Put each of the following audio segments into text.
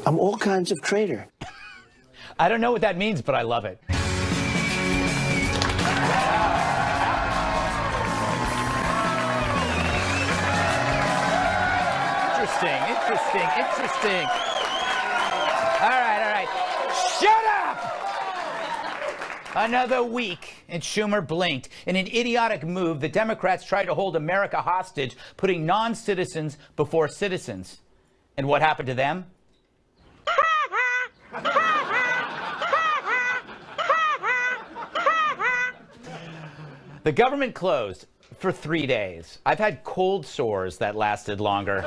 I'm all kinds of traitor. I don't know what that means, but I love it. Interesting. All right. Shut up! Another week, and Schumer blinked. In an idiotic move, the Democrats tried to hold America hostage, putting non-citizens before citizens. And what happened to them? The government closed for 3 days. I've had cold sores that lasted longer.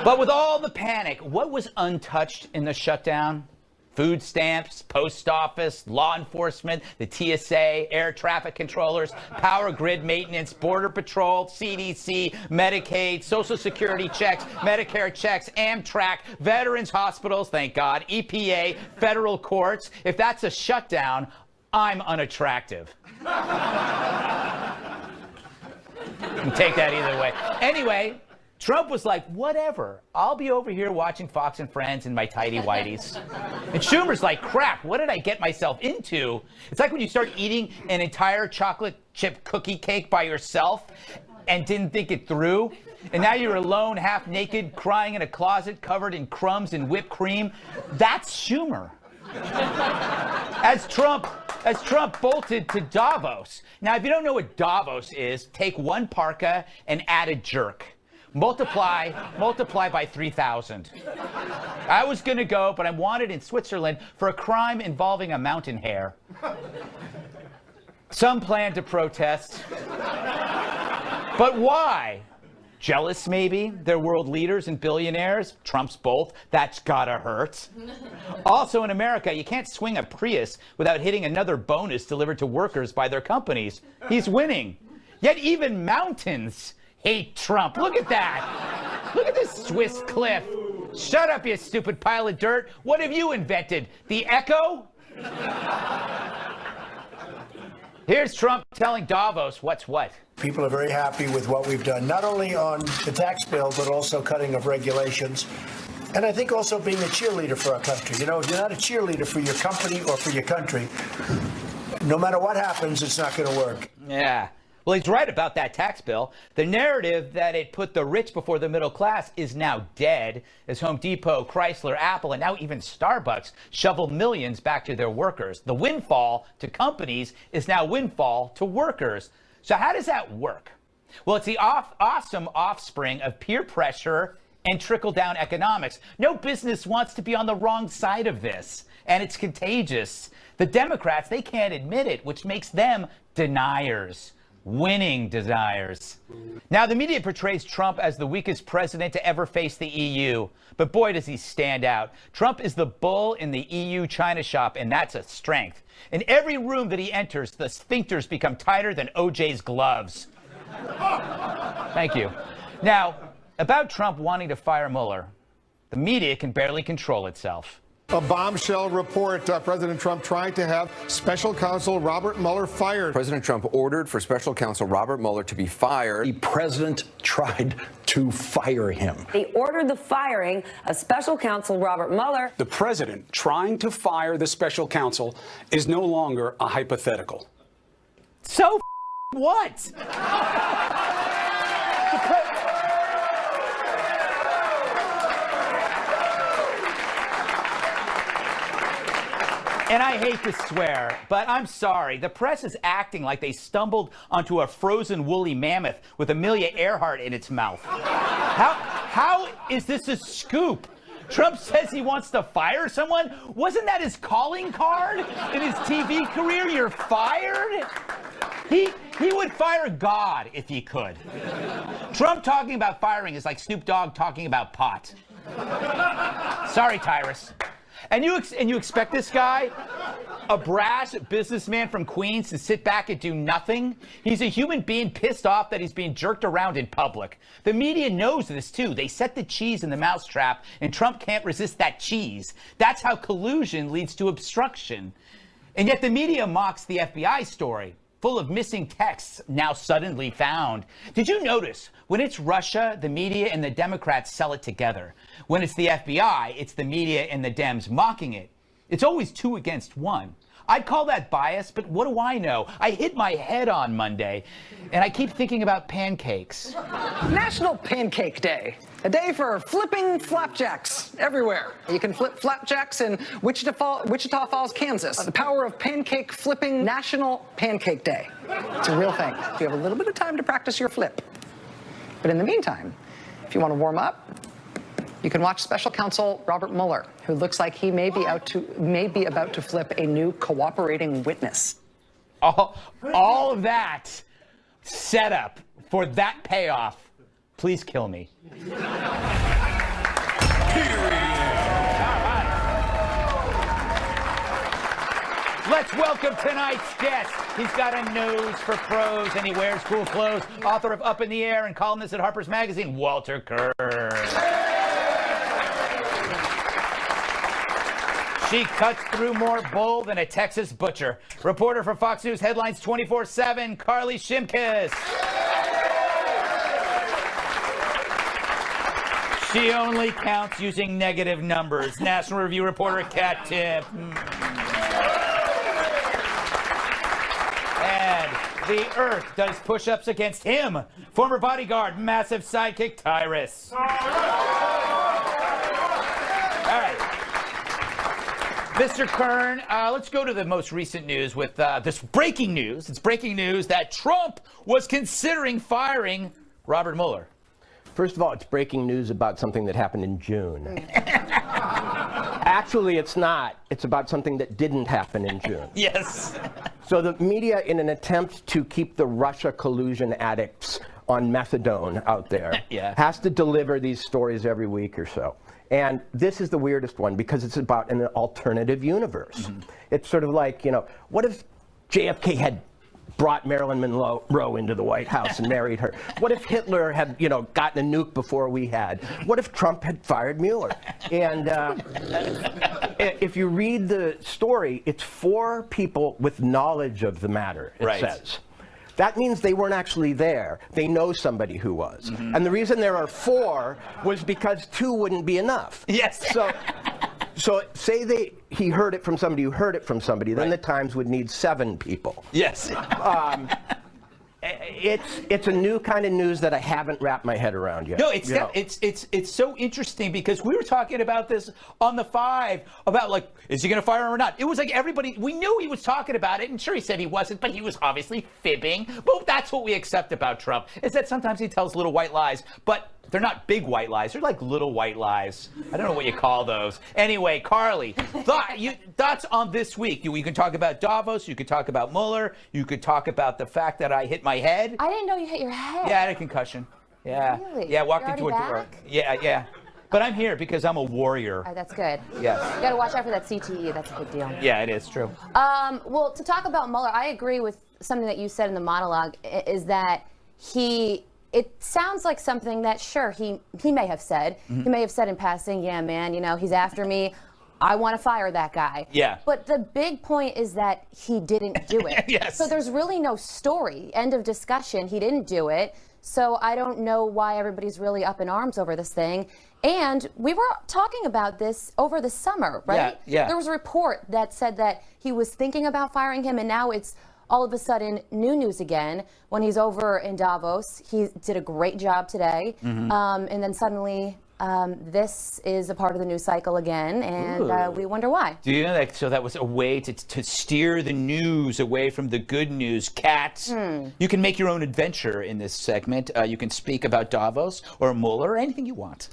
But with all the panic, what was untouched in the shutdown? Food stamps, post office, law enforcement, the TSA, air traffic controllers, power grid maintenance, border patrol, CDC, Medicaid, Social Security checks, Medicare checks, Amtrak, veterans hospitals, thank God, EPA, federal courts. If that's a shutdown, I'm unattractive. You can take that either way. Anyway, Trump was like, whatever, I'll be over here watching Fox and Friends in my tidy whities. And Schumer's like, crap, what did I get myself into? It's like when you start eating an entire chocolate chip cookie cake by yourself and didn't think it through. And now you're alone, half naked, crying in a closet covered in crumbs and whipped cream. That's Schumer. As Trump bolted to Davos. Now, if you don't know what Davos is, take one parka and add a jerk. Multiply by 3,000. I was going to go, but I'm wanted in Switzerland for a crime involving a mountain hare. Some plan to protest. But why? Jealous, maybe? They're world leaders and billionaires. Trump's both. That's gotta hurt. Also in America, you can't swing a Prius without hitting another bonus delivered to workers by their companies. He's winning. Yet even mountains hate Trump. Look at that. Look at this Swiss cliff. Shut up, you stupid pile of dirt. What have you invented? The Echo? Here's Trump telling Davos what's what. People are very happy with what we've done, not only on the tax bill, but also cutting of regulations. And I think also being a cheerleader for our country. You know, if you're not a cheerleader for your company or for your country, no matter what happens, it's not going to work. Yeah. Well, he's right about that tax bill. The narrative that it put the rich before the middle class is now dead, as Home Depot, Chrysler, Apple, and now even Starbucks shovel millions back to their workers. The windfall to companies is now windfall to workers. So how does that work? Well, it's the awesome offspring of peer pressure and trickle-down economics. No business wants to be on the wrong side of this, and it's contagious. The Democrats, they can't admit it, which makes them deniers. Winning desires. Now, the media portrays Trump as the weakest president to ever face the EU. But boy, does he stand out. Trump is the bull in the EU China shop, and that's a strength. In every room that he enters, the sphincters become tighter than OJ's gloves. Thank you. Now, about Trump wanting to fire Mueller, the media can barely control itself. A bombshell report. President Trump trying to have special counsel Robert Mueller fired. President Trump ordered for special counsel Robert Mueller to be fired. The president tried to fire him. He ordered the firing of special counsel Robert Mueller. The president trying to fire the special counsel is no longer a hypothetical. So what? And I hate to swear, but I'm sorry. The press is acting like they stumbled onto a frozen woolly mammoth with Amelia Earhart in its mouth. How is this a scoop? Trump says he wants to fire someone? Wasn't that his calling card in his TV career? You're fired? He would fire God if he could. Trump talking about firing is like Snoop Dogg talking about pot. Sorry, Tyrus. And you expect this guy, a brash businessman from Queens, to sit back and do nothing? He's a human being pissed off that he's being jerked around in public. The media knows this, too. They set the cheese in the mousetrap, and Trump can't resist that cheese. That's how collusion leads to obstruction. And yet the media mocks the FBI story. full of missing texts now suddenly found. Did you notice when it's Russia, the media and the Democrats sell it together? When it's the FBI, it's the media and the Dems mocking it. It's always 2 against 1. I'd call that bias, but what do I know? I hit my head on Monday, and I keep thinking about pancakes. National Pancake Day. A day for flipping flapjacks everywhere. You can flip flapjacks in Wichita Falls, Kansas. The power of pancake flipping, National Pancake Day. It's a real thing. You have a little bit of time to practice your flip. But in the meantime, if you want to warm up, you can watch Special Counsel Robert Mueller, who looks like he may be about to flip a new cooperating witness. All of that set up for that payoff. Please kill me. Let's welcome tonight's guest. He's got a nose for prose and he wears cool clothes. Author of Up in the Air and columnist at Harper's Magazine, Walter Kern. She cuts through more bull than a Texas butcher. Reporter for Fox News Headlines 24/7, Carly Shimkus. She only counts using negative numbers. National Review reporter Kat Tipp. And the Earth does push-ups against him. Former bodyguard, massive sidekick Tyrus. All right. Mr. Kern, let's go to the most recent news with this breaking news. It's breaking news that Trump was considering firing Robert Mueller. First of all, it's breaking news about something that happened in June. Actually, it's not. It's about something that didn't happen in June. Yes. So the media, in an attempt to keep the Russia collusion addicts on methadone out there, has to deliver these stories every week or so. And this is the weirdest one because it's about an alternative universe. Mm-hmm. It's sort of like, you know, what if JFK had brought Marilyn Monroe into the White House and married her? What if Hitler had, you know, gotten a nuke before we had? What if Trump had fired Mueller? And if you read the story, it's 4 people with knowledge of the matter, it says. That means they weren't actually there. They know somebody who was. Mm-hmm. And the reason there are 4 was because 2 wouldn't be enough. Yes. So say he heard it from somebody who heard it from somebody, then the Times would need 7 people. Yes. It's a new kind of news that I haven't wrapped my head around yet. No, it's so interesting because we were talking about this on the 5 about, like, is he going to fire him or not? It was like everybody, we knew he was talking about it, and sure, he said he wasn't, but he was obviously fibbing. But that's what we accept about Trump, is that sometimes he tells little white lies, but they're not big white lies. They're like little white lies. I don't know what you call those. Anyway, Carly, thoughts on this week? You can talk about Davos. You could talk about Mueller. You could talk about the fact that I hit my head. I didn't know you hit your head. Yeah, I had a concussion. Yeah. Really? Yeah, walked You're into a door. back? Yeah. But I'm here because I'm a warrior. That's good. Yes. You got to watch out for that CTE. That's a big deal. Yeah, it is true. Well, to talk about Mueller, I agree with something that you said in the monologue, is that it sounds like something that, sure, he may have said. Mm-hmm. He may have said in passing, yeah, man, you know, he's after me. I want to fire that guy. Yeah. But the big point is that he didn't do it. Yes. So there's really no story. End of discussion. He didn't do it. So I don't know why everybody's really up in arms over this thing. And we were talking about this over the summer, right? Yeah. There was a report that said that he was thinking about firing him, and now it's all of a sudden new news again when he's over in Davos. He did a great job today. Mm-hmm. And then suddenly this is a part of the news cycle again, and we wonder why. Do you know that? So that was a way to steer the news away from the good news. Cats, you can make your own adventure in this segment. You can speak about Davos or Mueller or anything you want.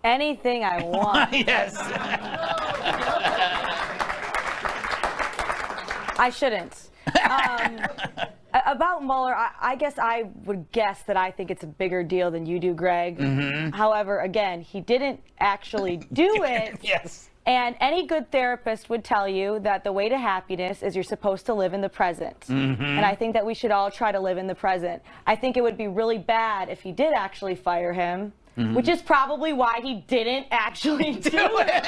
Anything I want. Yes. I shouldn't. About Mueller, I guess I would guess that I think it's a bigger deal than you do, Greg. Mm-hmm. However, again, he didn't actually do it. Yes. And any good therapist would tell you that the way to happiness is you're supposed to live in the present. Mm-hmm. And I think that we should all try to live in the present. I think it would be really bad if he did actually fire him, mm-hmm. which is probably why he didn't actually do it.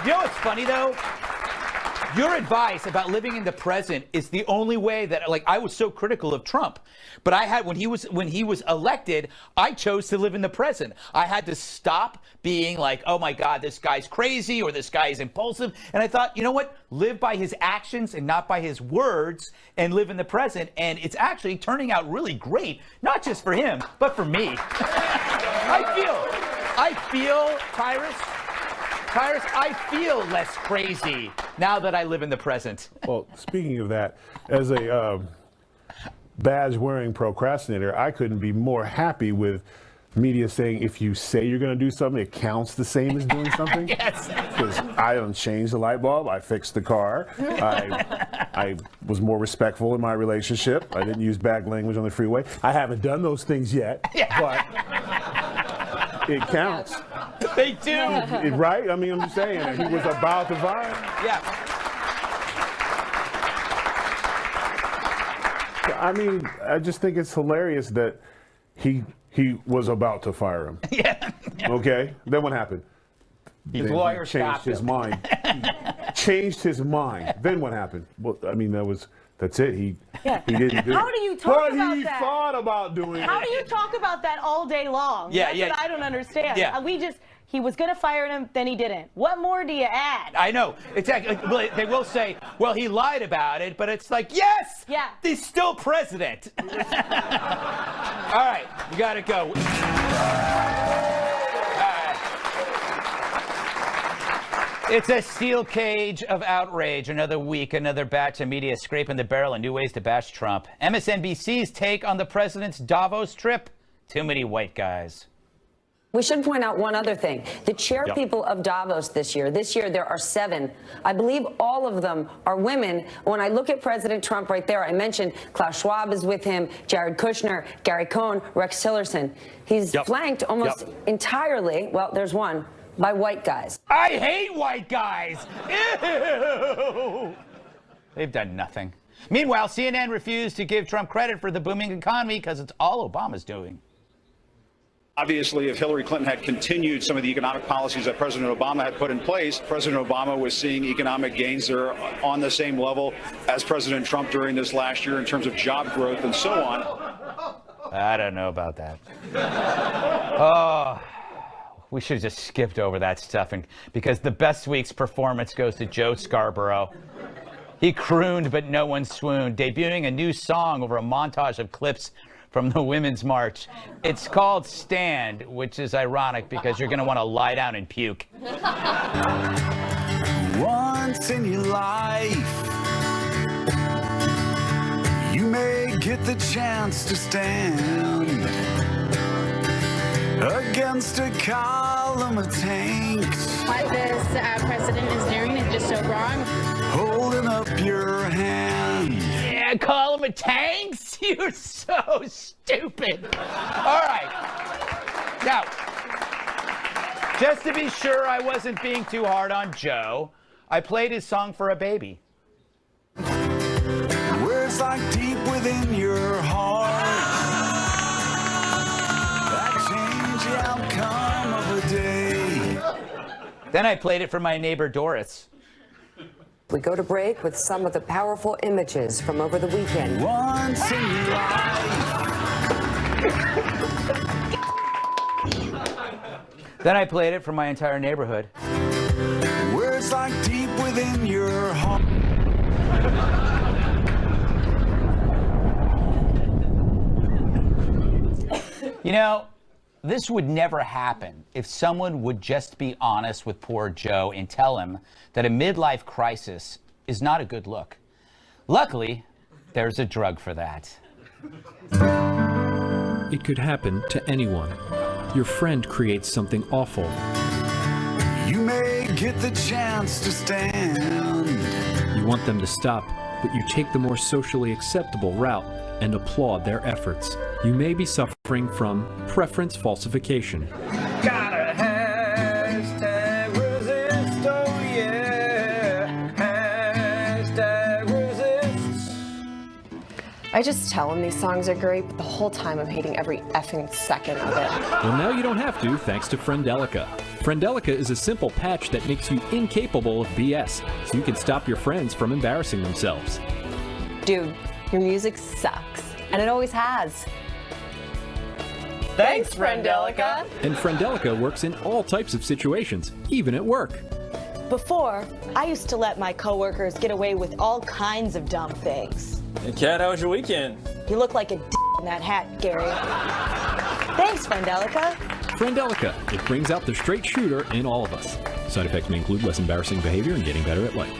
You know what's funny, though? Your advice about living in the present is the only way that, like, I was so critical of Trump, but I had when he was elected, I chose to live in the present. I had to stop being like, oh my God, this guy's crazy or this guy is impulsive, and I thought, you know what? Live by his actions and not by his words, and live in the present. And it's actually turning out really great, not just for him, but for me. I feel, Tyrus, I feel less crazy now that I live in the present. Well, speaking of that, as a badge-wearing procrastinator, I couldn't be more happy with media saying if you say you're going to do something, it counts the same as doing something. Yes. Because I don't change the light bulb. I fixed the car. I was more respectful in my relationship. I didn't use bad language on the freeway. I haven't done those things yet, but it counts. They do. Right? I mean, I'm just saying, he was about to fire. Yeah. I mean, I just think it's hilarious that he was about to fire him. Yeah. Okay? Then what happened? His Then lawyer he changed stopped his him. mind. Changed his mind. Then what happened? Well, I mean, that's it. He didn't do it. How do you talk but about he that? thought about doing How it. do you talk about that all day long? Yeah, That's yeah. what I don't understand. Yeah. He was going to fire him, then he didn't. What more do you add? I know. Exactly. Well, they will say, well, he lied about it, but it's like, yes! Yeah. He's still president. All right, you got to go. All right. It's a steel cage of outrage. Another week, another batch of media scraping the barrel and new ways to bash Trump. MSNBC's take on the president's Davos trip. Too many white guys. We should point out one other thing. The chairpeople of Davos this year there are 7. I believe all of them are women. When I look at President Trump right there, I mentioned Klaus Schwab is with him, Jared Kushner, Gary Cohn, Rex Tillerson. He's flanked almost entirely, well, there's one, by white guys. I hate white guys. Ew. They've done nothing. Meanwhile, CNN refused to give Trump credit for the booming economy because it's all Obama's doing. Obviously, if Hillary Clinton had continued some of the economic policies that President Obama had put in place, President Obama was seeing economic gains that are on the same level as President Trump during this last year in terms of job growth and so on. I don't know about that. Oh, we should have just skipped over that stuff, because the best week's performance goes to Joe Scarborough. He crooned, but no one swooned, debuting a new song over a montage of clips from the Women's March. It's called Stand, which is ironic because you're going to want to lie down and puke. Once in your life, you may get the chance to stand against a column of tanks. What this president is doing is just so wrong. Holding up your hand. Yeah, call him a tanks? You're so stupid. All right. Now, just to be sure I wasn't being too hard on Joe, I played his song for a baby. Words like deep within your heart that change the outcome of a day. Then I played it for my neighbor Doris. We go to break with some of the powerful images from over the weekend. Once in your life. Then I played it for my entire neighborhood. Words like deep within your heart. You know, this would never happen if someone would just be honest with poor Joe and tell him that a midlife crisis is not a good look. Luckily, there's a drug for that. It could happen to anyone. Your friend creates something awful. You may get the chance to stand. You want them to stop, but you take the more socially acceptable route and applaud their efforts. You may be suffering from preference falsification. Gotta hashtag resist, oh yeah. Hashtag resist. I just tell him these songs are great, but the whole time I'm hating every effing second of it. Well, now you don't have to, thanks to Friendelica. Friendelica is a simple patch that makes you incapable of BS, so you can stop your friends from embarrassing themselves. Dude, your music sucks, and it always has. Thanks, Friendelica. And Friendelica works in all types of situations, even at work. Before, I used to let my coworkers get away with all kinds of dumb things. Hey, Kat, how was your weekend? You look like a d in that hat, Gary. Thanks, Friendelica. Friendelica, it brings out the straight shooter in all of us. Side effects may include less embarrassing behavior and getting better at life.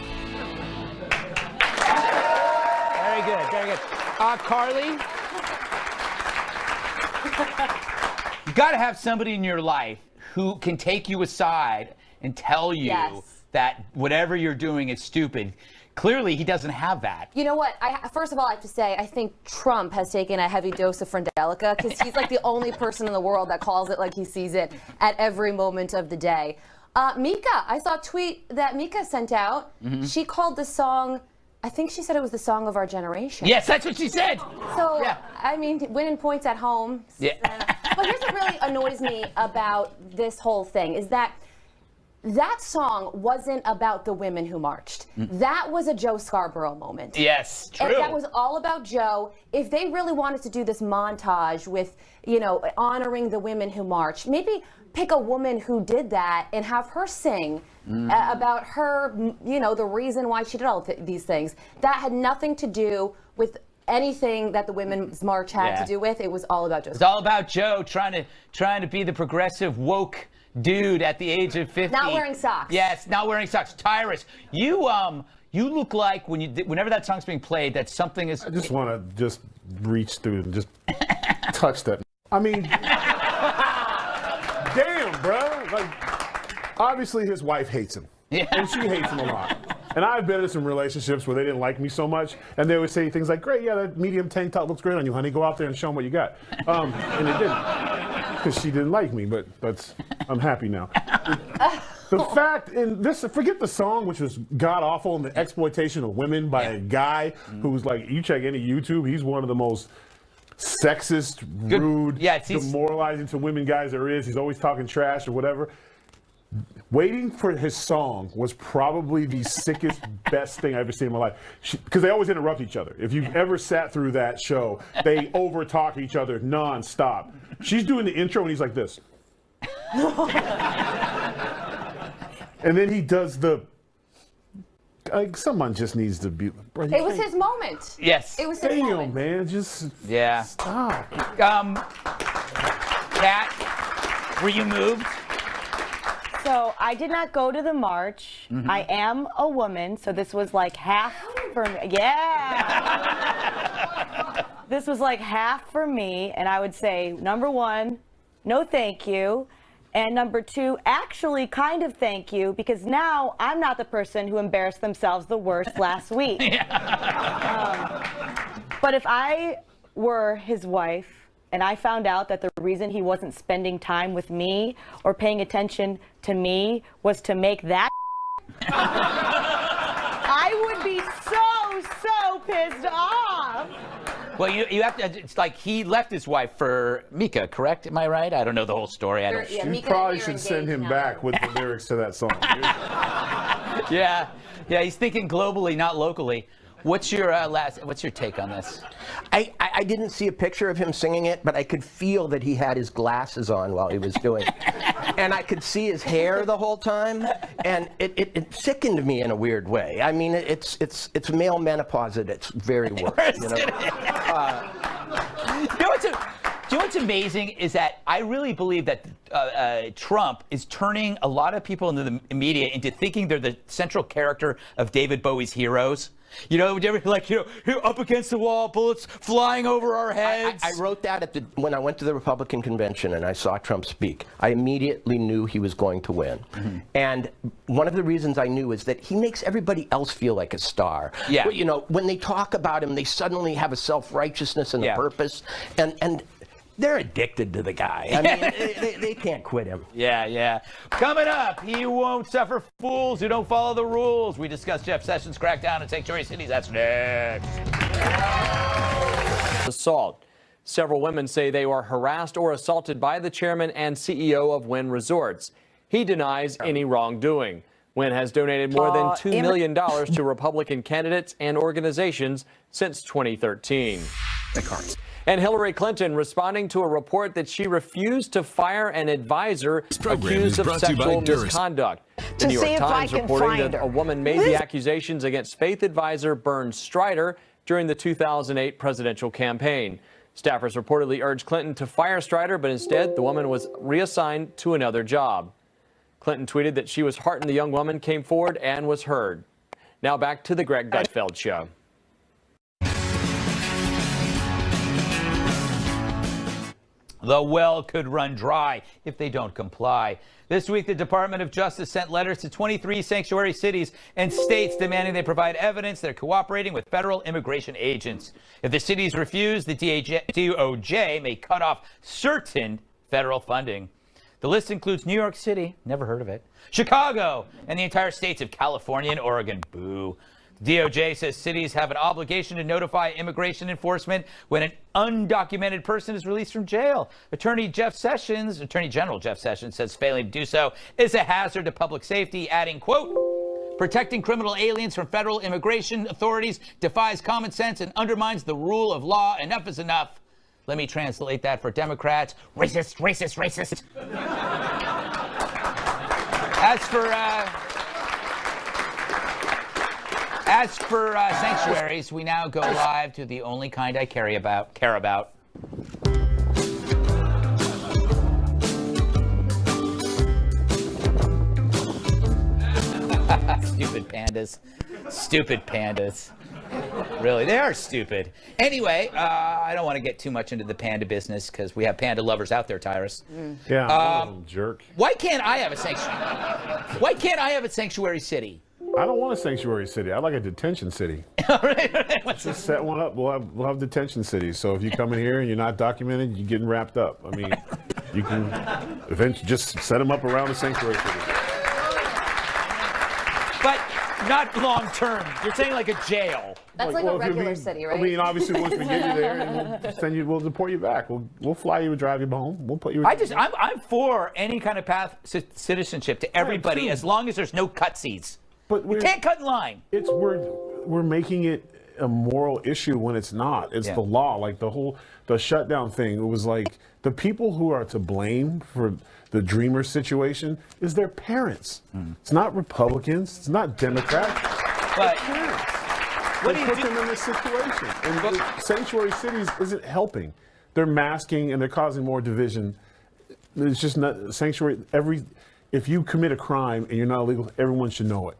Very good, very good. Carly? You got to have somebody in your life who can take you aside and tell you that whatever you're doing is stupid. Clearly, he doesn't have that. You know what? First of all, I have to say, I think Trump has taken a heavy dose of Friendelica because he's like the only person in the world that calls it like he sees it at every moment of the day. Mika, I saw a tweet that Mika sent out. Mm-hmm. She called the song, I think she said it was the song of our generation. Yes, that's what she said. So, I mean, winning points at home. Yeah. But here's what really annoys me about this whole thing is that song wasn't about the women who marched. That was a Joe Scarborough moment. Yes, true. And that was all about Joe. If they really wanted to do this montage with, you know, honoring the women who marched, maybe pick a woman who did that and have her sing about her, you know, the reason why she did all these things. That had nothing to do with anything that the Women's March had to do with. It was all about Joe. It's all about Joe trying to be the progressive woke dude at the age of 50. Not wearing socks. Yes, not wearing socks. Tyrus, you look like whenever that song's being played, that something is. I just want to just reach through and just touch that. I mean, damn, bro. Like, obviously his wife hates him. Yeah. And she hates him a lot. And I've been in some relationships where they didn't like me so much, and they would say things like, "Great, yeah, that medium tank top looks great on you, honey. Go out there and show them what you got." And it didn't, because she didn't like me. But I'm happy now. The fact in this, forget the song, which was god awful, and the exploitation of women by a guy who was like, you check any YouTube, he's one of the most sexist, rude, demoralizing to women guys there is. He's always talking trash or whatever. Waiting for his song was probably the sickest, best thing I've ever seen in my life. Because they always interrupt each other. If you've ever sat through that show, they over-talk each other nonstop. She's doing the intro and he's like this. And then he does the, like, someone just needs to be. Bro, It was his moment. Yes. It was his moment. Damn, man, just stop. Kat, were you moved? So I did not go to the march. I am a woman, so this was like half for me. Yeah. This was like half for me, and I would say, number one, no thank you. And number two, actually kind of thank you, because now I'm not the person who embarrassed themselves the worst last week. But if I were his wife, and I found out that the reason he wasn't spending time with me or paying attention to me was to make that I would be so pissed off. Well, you have to. It's like he left his wife for Mika, correct? Am I right? I don't know the whole story. I don't. You probably should send him back with the lyrics to that song. Yeah, he's thinking globally, not locally. What's your take on this? I didn't see a picture of him singing it, but I could feel that he had his glasses on while he was doing it. And I could see his hair the whole time, and it sickened me in a weird way. I mean, it's male menopause at its very worst. You know? You know what's amazing is that I really believe that Trump is turning a lot of people in the media into thinking they're the central character of David Bowie's Heroes. You know, like, you know, up against the wall, bullets flying over our heads. I wrote that when I went to the Republican convention and I saw Trump speak. I immediately knew he was going to win. And one of the reasons I knew is that he makes everybody else feel like a star. Yeah. You know, when they talk about him, they suddenly have a self-righteousness and a purpose. And they're addicted to the guy. I mean, they can't quit him. Yeah. Coming up, he won't suffer fools who don't follow the rules. We discuss Jeff Sessions' crackdown in sanctuary cities. That's next. assault. Several women say they were harassed or assaulted by the chairman and CEO of Wynn Resorts. He denies any wrongdoing. Wynn has donated more than $2 million to Republican candidates and organizations since 2013. And Hillary Clinton responding to a report that she refused to fire an advisor accused of sexual misconduct. The New York Times reporting that a woman made the accusations against Faith advisor Bernd Strider during the 2008 presidential campaign. Staffers reportedly urged Clinton to fire Strider, but instead the woman was reassigned to another job. Clinton tweeted that she was heartened the young woman came forward and was heard. Now back to the Greg Gutfeld Show. The well could run dry if they don't comply. This week, the Department of Justice sent letters to 23 sanctuary cities and states demanding they provide evidence they're cooperating with federal immigration agents. If the cities refuse, the DOJ may cut off certain federal funding. The list includes New York City, never heard of it, Chicago, and the entire states of California and Oregon. Boo. DOJ says cities have an obligation to notify immigration enforcement when an undocumented person is released from jail. Attorney General Jeff Sessions says failing to do so is a hazard to public safety, adding, quote, protecting criminal aliens from federal immigration authorities defies common sense and undermines the rule of law. Enough is enough. Let me translate that for Democrats. Racist, racist, racist. As for sanctuaries, we now go live to the only kind I care about. Stupid pandas. Stupid pandas. Really, they are stupid. Anyway, I don't want to get too much into the panda business because we have panda lovers out there, Tyrus. Yeah, jerk. Why can't I have a sanctuary? Why can't I have a sanctuary city? I don't want a sanctuary city. I like a detention city. Just set one up. We'll have detention cities. So if you come in here and you're not documented, you're getting wrapped up. I mean, you can eventually just set them up around the sanctuary city. But not long term. You're saying like a jail. That's like a regular city, right? I mean, obviously, once we get you there, and we'll deport you back. We'll fly you and drive you home. We'll put you. I'm for any kind of path citizenship to everybody as long as there's no cutsies. But we can't cut in line. We're making it a moral issue when it's not. It's the law. Like the shutdown thing. It was like the people who are to blame for the Dreamer situation is their parents. It's not Republicans. It's not Democrats. But parents. What do you put them in this situation? And sanctuary cities isn't helping. They're masking and they're causing more division. It's just not sanctuary. If you commit a crime and you're not illegal, everyone should know it.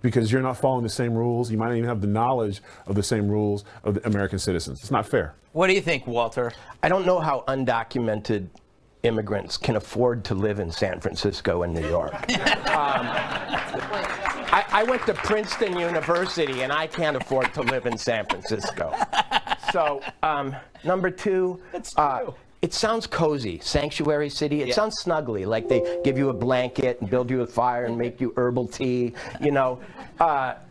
Because you're not following the same rules. You might not even have the knowledge of the same rules of the American citizens. It's not fair. What do you think, Walter? I don't know how undocumented immigrants can afford to live in San Francisco and New York. I went to Princeton University and I can't afford to live in San Francisco. So, number two, it sounds cozy, sanctuary city. It sounds snuggly, like they give you a blanket and build you a fire and make you herbal tea, you know. But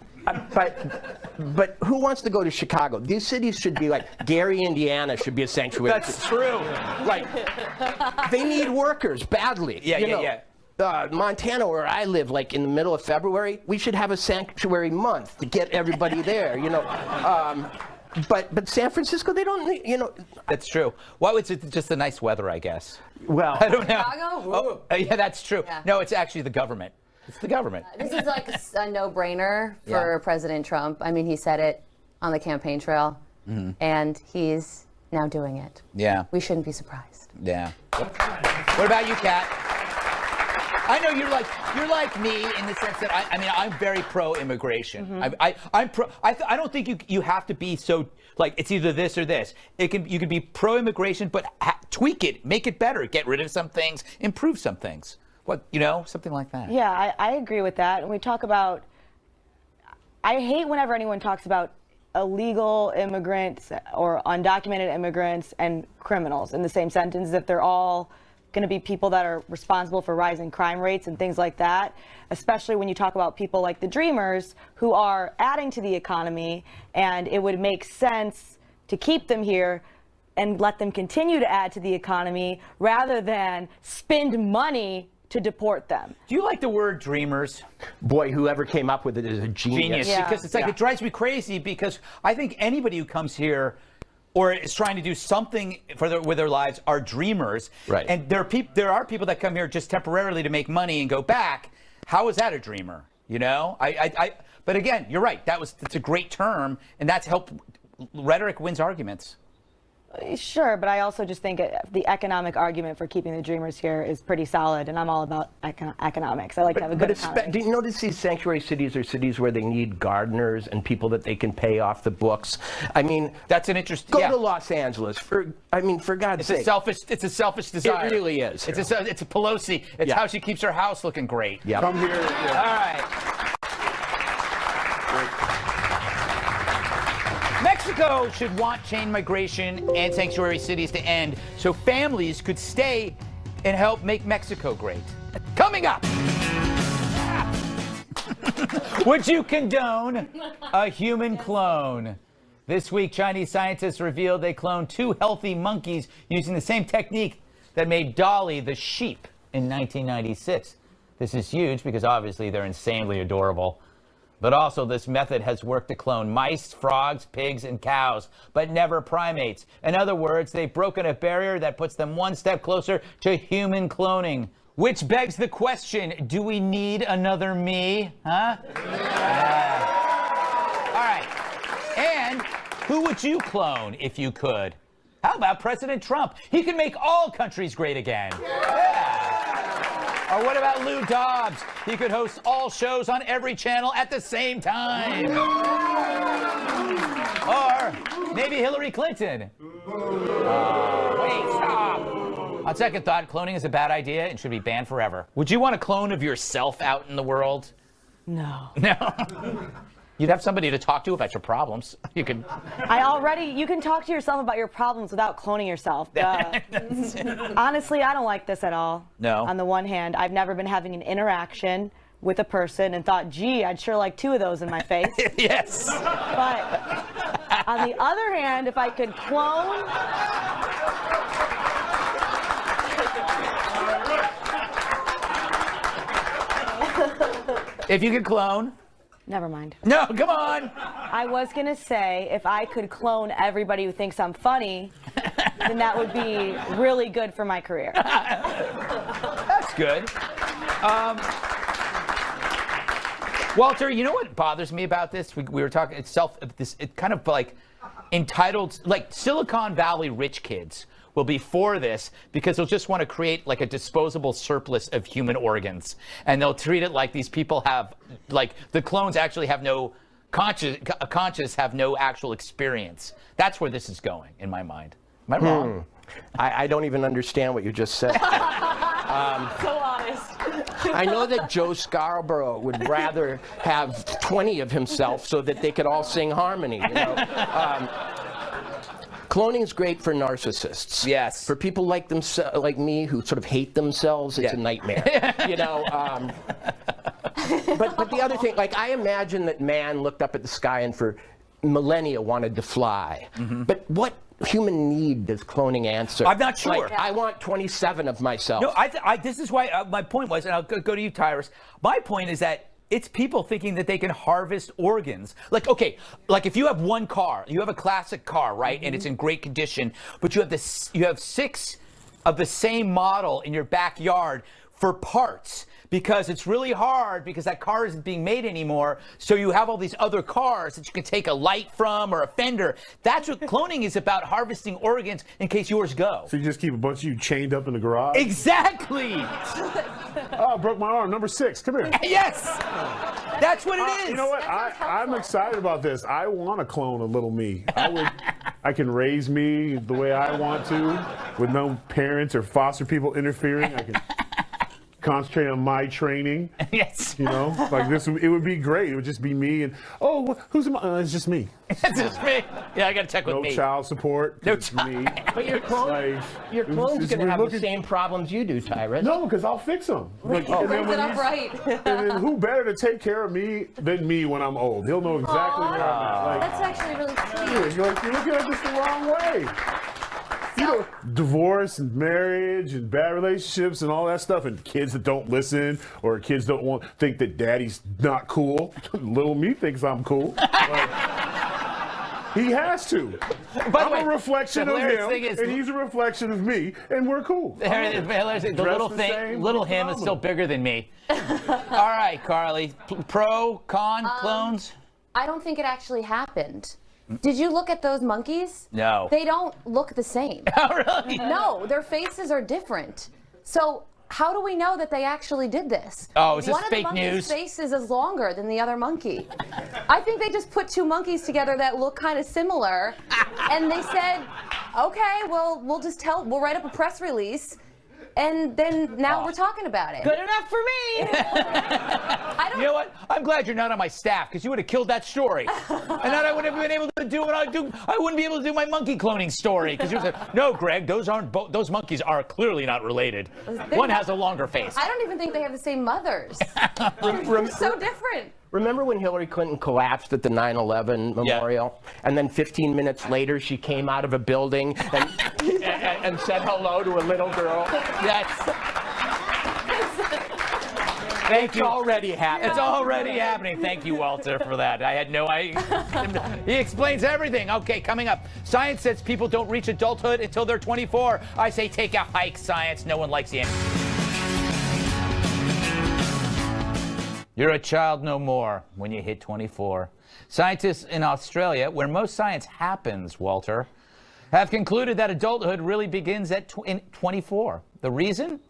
who wants to go to Chicago? These cities should be like Gary, Indiana should be a sanctuary. That's true. Like, they need workers badly. Montana, where I live, like in the middle of February, we should have a sanctuary month to get everybody there, you know. But San Francisco, they don't need, you know. That's true. Well, it's just the nice weather, I guess. Well, I don't know. Chicago? Yeah, that's true. Yeah. No, it's actually the government. It's the government. This is like a no-brainer for President Trump. I mean, he said it on the campaign trail, and he's now doing it. Yeah. We shouldn't be surprised. Yeah. What about you, Kat? I know you're like me in the sense that I mean I'm very pro-immigration. I'm pro. I don't think you have to be so like it's either this or this. You can be pro-immigration, but tweak it, make it better, get rid of some things, improve some things. Something like that. Yeah, I agree with that. And we talk about. I hate whenever anyone talks about illegal immigrants or undocumented immigrants and criminals in the same sentence, if they're all going to be people that are responsible for rising crime rates and things like that, especially when you talk about people like the Dreamers who are adding to the economy, and it would make sense to keep them here and let them continue to add to the economy rather than spend money to deport them. Do you like the word dreamers? Boy, whoever came up with it is a genius. Yeah. Because it's like it drives me crazy because I think anybody who comes here or is trying to do something with their lives are dreamers. Right. And there are people that come here just temporarily to make money and go back. How is that a dreamer? You know, but again, you're right. That's a great term, and that's helped. Rhetoric wins arguments. Sure, but I also just think the economic argument for keeping the dreamers here is pretty solid, and I'm all about economics. I like to have a good economy. Do you notice these sanctuary cities are cities where they need gardeners and people that they can pay off the books? I mean, that's an interesting. Go to Los Angeles. For God's sake. It's a selfish desire. It really is. It's a Pelosi. It's how she keeps her house looking great. Yep. Come here. Yeah. All right. Mexico should want chain migration and sanctuary cities to end so families could stay and help make Mexico great. Coming up, would you condone a human clone? This week, Chinese scientists revealed they cloned 2 healthy monkeys using the same technique that made Dolly the sheep in 1996. This is huge because obviously they're insanely adorable. But also, this method has worked to clone mice, frogs, pigs, and cows, but never primates. In other words, they've broken a barrier that puts them one step closer to human cloning. Which begs the question, do we need another me? Huh? All right. And who would you clone if you could? How about President Trump? He can make all countries great again. Yeah. Or what about Lou Dobbs? He could host all shows on every channel at the same time. Or maybe Hillary Clinton. Wait, stop. On second thought, cloning is a bad idea and should be banned forever. Would you want a clone of yourself out in the world? No. No. You'd have somebody to talk to about your problems. You could. You can talk to yourself about your problems without cloning yourself. Honestly, I don't like this at all. No. On the one hand, I've never been having an interaction with a person and thought, gee, I'd sure like 2 of those in my face. Yes. But on the other hand, if I could clone. If you could clone. Never mind. No, come on. I was going to say, if I could clone everybody who thinks I'm funny, then that would be really good for my career. That's good. Walter, you know what bothers me about this? We were talking, it's kind of like entitled, like Silicon Valley rich kids will be for this because they'll just want to create like a disposable surplus of human organs. And they'll treat it like these people have, like the clones actually have no conscious, have no actual experience. That's where this is going in my mind. Am I wrong? I don't even understand what you just said. So honest. I know that Joe Scarborough would rather have 20 of himself so that they could all sing harmony, you know? Cloning is great for narcissists. Yes. For people like like me who sort of hate themselves, it's a nightmare. You know. But the other thing, like I imagine that man looked up at the sky and for millennia wanted to fly. Mm-hmm. But what human need does cloning answer? I'm not sure. Like, I want 27 of myself. No, this is why my point was, and I'll go to you, Tyrus. My point is that it's people thinking that they can harvest organs. Like, okay, like if you have one car, you have a classic car, right? Mm-hmm. And it's in great condition, but you have 6 of the same model in your backyard for parts because it's really hard because that car isn't being made anymore. So you have all these other cars that you can take a light from or a fender. That's what cloning is about, harvesting organs in case yours go. So you just keep a bunch of you chained up in the garage? Exactly. Oh, I broke my arm. Number 6. Come here. Yes. That's what it is. You know what? I'm excited about this. I want to clone a little me. I can raise me the way I want to with no parents or foster people interfering. concentrate on my training. Yes. You know, like this, it would be great. It would just be me and, who's it's just me. It's just me. Yeah, I got to check with me. No child support. No it's me. But your clone's going to have the same problems you do, Tyrus. No, because I'll fix them. Brings it up right. And then who better to take care of me than me when I'm old? He'll know exactly where I'm at. Like, That's actually really sweet. you're looking at this the wrong way. You know, divorce and marriage and bad relationships and all that stuff, and kids that don't listen or kids don't think that daddy's not cool. Little me thinks I'm cool. He has to. I'm a reflection of him, and he's a reflection of me, and we're cool. The little him is still bigger than me. All right, Carly. Pro, con, clones? I don't think it actually happened. Did you look at those monkeys? No. They don't look the same. Oh, really? No, their faces are different. So how do we know that they actually did this? Oh, is this fake news? One of the monkeys' faces is longer than the other monkey. I think they just put two monkeys together that look kind of similar, and they said, okay, well, we'll write up a press release. And then now we're talking about it. Good enough for me. You know what? I'm glad you're not on my staff because you would have killed that story. And then I wouldn't have been able to do what I do. I wouldn't be able to do my monkey cloning story because you said, no, Greg, those monkeys are clearly not related. One has a longer face. I don't even think they have the same mothers. They're so different. Remember when Hillary Clinton collapsed at the 9/11 memorial? And then 15 minutes later, she came out of a building and said hello to a little girl? Yes. Thank you. It's already happening. It's already happening. Thank you, Walter, for that. I had no idea. He explains everything. Okay, coming up. Science says people don't reach adulthood until they're 24. I say take a hike, science. No one likes the answer. You're a child no more when you hit 24. Scientists in Australia, where most science happens, Walter, have concluded that adulthood really begins at 24. The reason?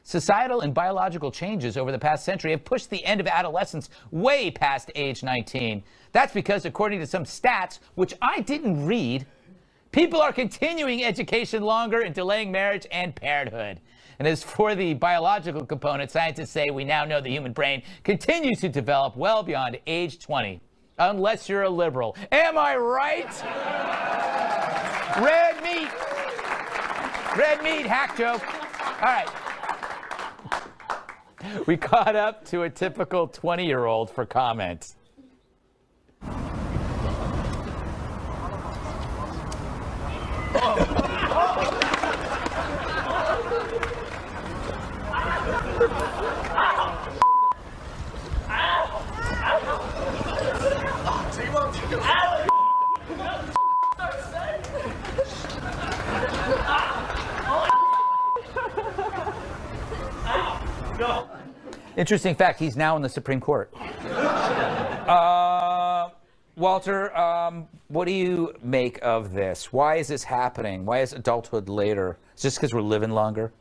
Societal and biological changes over the past century have pushed the end of adolescence way past age 19. That's because, according to some stats, which I didn't read, people are continuing education longer and delaying marriage and parenthood. And as for the biological component, scientists say we now know the human brain continues to develop well beyond age 20, unless you're a liberal. Am I right? Red meat. Red meat, hack joke. All right. We caught up to a typical 20-year-old for comment. Interesting fact, he's now in the Supreme Court. Walter, what do you make of this? Why is this happening? Why is adulthood later? Is it just because we're living longer?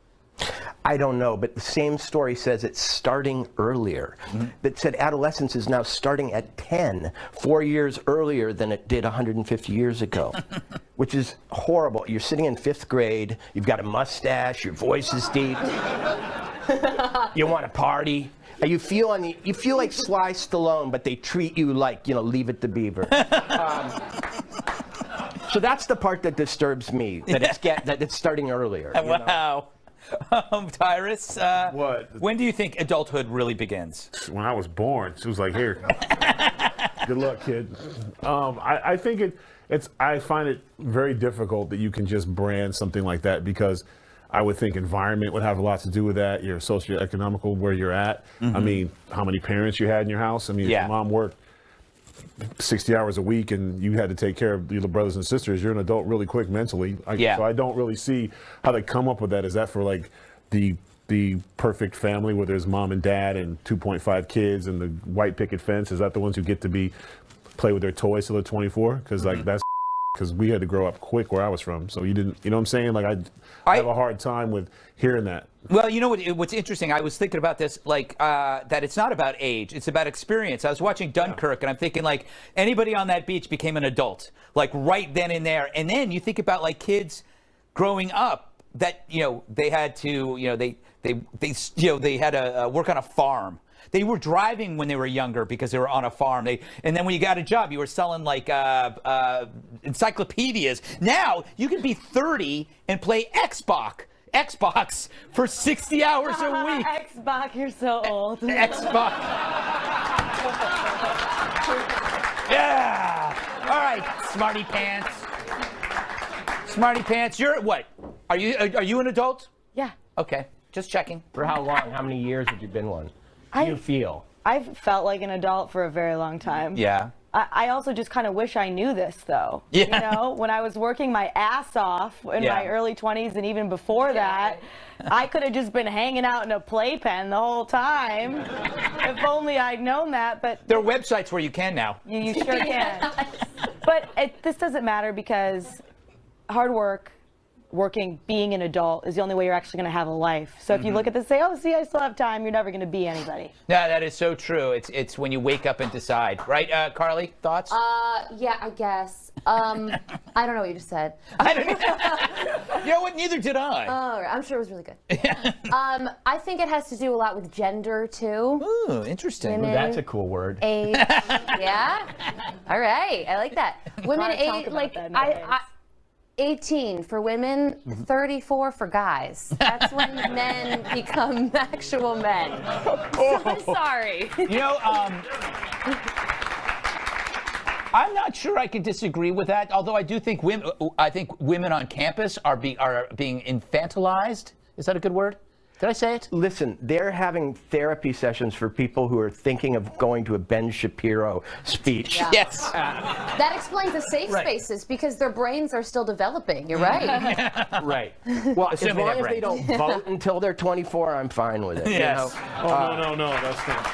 I don't know, but the same story says it's starting earlier. That said adolescence is now starting at 10, 4 years earlier than it did 150 years ago, which is horrible. You're sitting in 5th grade, you've got a mustache, your voice is deep, you want to party. You feel like Sly Stallone, but they treat you like, Leave It to Beaver. So that's the part that disturbs me, that it's starting earlier. Wow. Tyrus, what? When do you think adulthood really begins? When I was born. She was like, here. Good luck, kid. I think I find it very difficult that you can just brand something like that because I would think environment would have a lot to do with that, your socioeconomical, where you're at. I mean, how many parents you had in your house. I mean, if your mom worked 60 hours a week and you had to take care of your little brothers and sisters, you're an adult really quick mentally. So I don't really see how they come up with that. Is that for like the perfect family where there's mom and dad and 2.5 kids and the white picket fence? Is that the ones who get to play with their toys till they're 24? Because that's because we had to grow up quick where I was from. So you didn't, you know what I'm saying? Like I have a hard time with hearing that. Well, you know what's interesting? I was thinking about this, that it's not about age, it's about experience. I was watching Dunkirk, and I'm thinking, anybody on that beach became an adult, right then and there. And then you think about, kids growing up that they had to they had to work on a farm. They were driving when they were younger because they were on a farm. And then when you got a job, you were selling like encyclopedias. Now you can be 30 and play Xbox for 60 hours a week. Xbox, you're so old. Xbox. Yeah. All right, smarty pants. Smarty pants. You're what? Are you an adult? Yeah. Okay. Just checking. For how long? How many years have you been one? You feel? I've felt like an adult for a very long time. Yeah. I also just kind of wish I knew this, though. Yeah. When I was working my ass off in my early 20s and even before that, I could have just been hanging out in a playpen the whole time. If only I'd known that. But there are websites where you can now. You sure can. But this doesn't matter because hard work, being an adult is the only way you're actually going to have a life. So if you look at this and say, oh, see, I still have time, you're never going to be anybody. No, that is so true. It's when you wake up and decide. Right, Carly? Thoughts? Yeah, I guess. I don't know what you just said. You know what? Neither did I. Oh, I'm sure it was really good. I think it has to do a lot with gender, too. Ooh, interesting. Women, that's a cool word. Age. Yeah? All right. I like that. Women age, like, 18 for women, 34 for guys. That's when men become actual men. So I'm sorry. I'm not sure I can disagree with that. Although I do think women on campus are being infantilized. Is that a good word? Did I say it? Listen, they're having therapy sessions for people who are thinking of going to a Ben Shapiro speech. Yeah. Yes. That explains the safe spaces because their brains are still developing. You're right. Right. Well, as Assuming long they're as they don't vote until they're 24, I'm fine with it. Yes. Oh, no, that's not.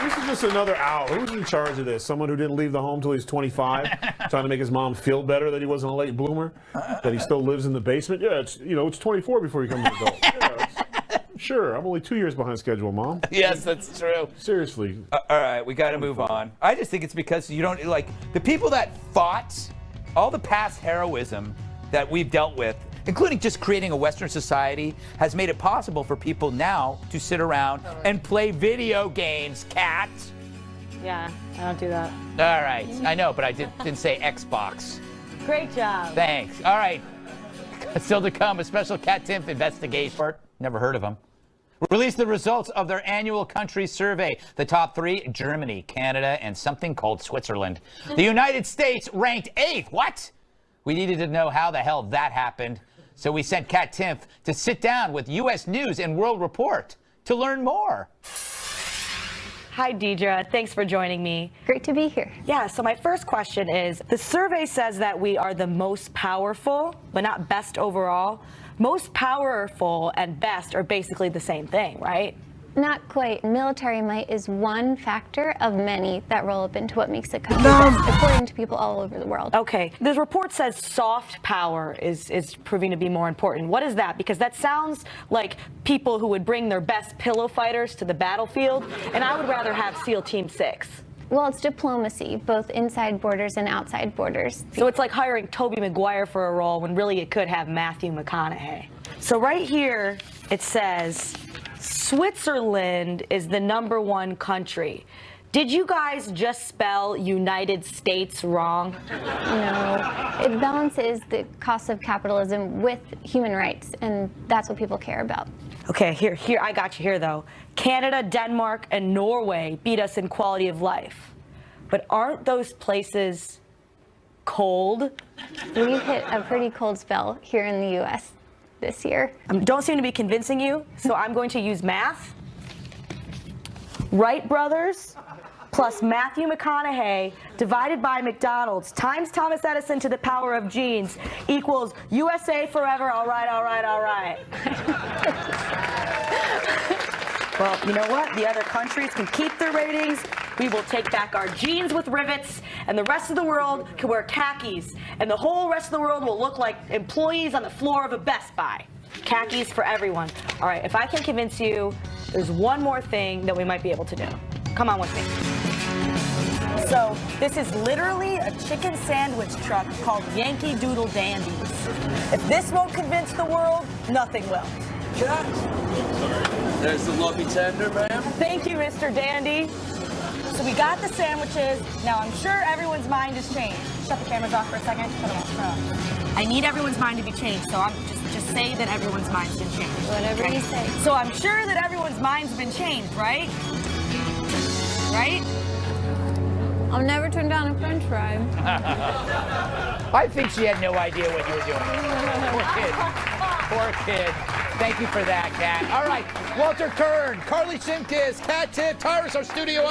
This is just another owl. Who's in charge of this? Someone who didn't leave the home till he's 25, trying to make his mom feel better that he wasn't a late bloomer, that he still lives in the basement. Yeah, it's 24 before he becomes an adult. Yeah, sure, I'm only 2 years behind schedule, Mom. Yes, that's true. Seriously. All right, we got to move on. I just think it's because you don't like the people that fought all the past heroism that we've dealt with, including just creating a Western society, has made it possible for people now to sit around and play video games, Kat. Yeah, I don't do that. All right, I know, but I didn't say Xbox. Great job. Thanks. All right, still to come, a special Kat Timpf investigation. Never heard of them. Released the results of their annual country survey. The top three, Germany, Canada, and something called Switzerland. The United States ranked 8th. What? We needed to know how the hell that happened. So we sent Kat Timpf to sit down with U.S. News and World Report to learn more. Hi, Deidre. Thanks for joining me. Great to be here. Yeah, so my first question is, the survey says that we are the most powerful, but not best overall. Most powerful and best are basically the same thing, right? Not quite. Military might is one factor of many that roll up into what makes a country best, according to people all over the world. Okay. This report says soft power is proving to be more important. What is that? Because that sounds like people who would bring their best pillow fighters to the battlefield, and I would rather have SEAL Team 6. Well, it's diplomacy, both inside borders and outside borders. So it's like hiring Tobey Maguire for a role when really it could have Matthew McConaughey. So right here, it says Switzerland is the #1 country. Did you guys just spell United States wrong? No. It balances the cost of capitalism with human rights, and that's what people care about. Okay, here, I got you here, though. Canada, Denmark, and Norway beat us in quality of life. But aren't those places cold? We've hit a pretty cold spell here in the U.S. this year. Don't seem to be convincing you, so I'm going to use math. Wright brothers plus Matthew McConaughey divided by McDonald's times Thomas Edison to the power of genes equals USA forever. All right, all right, all right. Well, you know what? The other countries can keep their ratings. We will take back our jeans with rivets, and the rest of the world can wear khakis, and the whole rest of the world will look like employees on the floor of a Best Buy. Khakis for everyone. All right, if I can convince you, there's one more thing that we might be able to do. Come on with me. So this is literally a chicken sandwich truck called Yankee Doodle Dandies. If this won't convince the world, nothing will. There's the lovely tender, ma'am. Thank you, Mr. Dandy. So we got the sandwiches. Now I'm sure everyone's mind has changed. Shut the cameras off for a second. Shut them off. I need everyone's mind to be changed, so I'm just say that everyone's mind's been changed. Whatever you say. So I'm sure that everyone's mind's been changed, right? Right? I'll never turn down a french fry. I think she had no idea what you were doing. Poor kid. Thank you for that, Kat. All right, Walter Kern, Carly Simkis, Kat Tipp, Tyrus, our studio.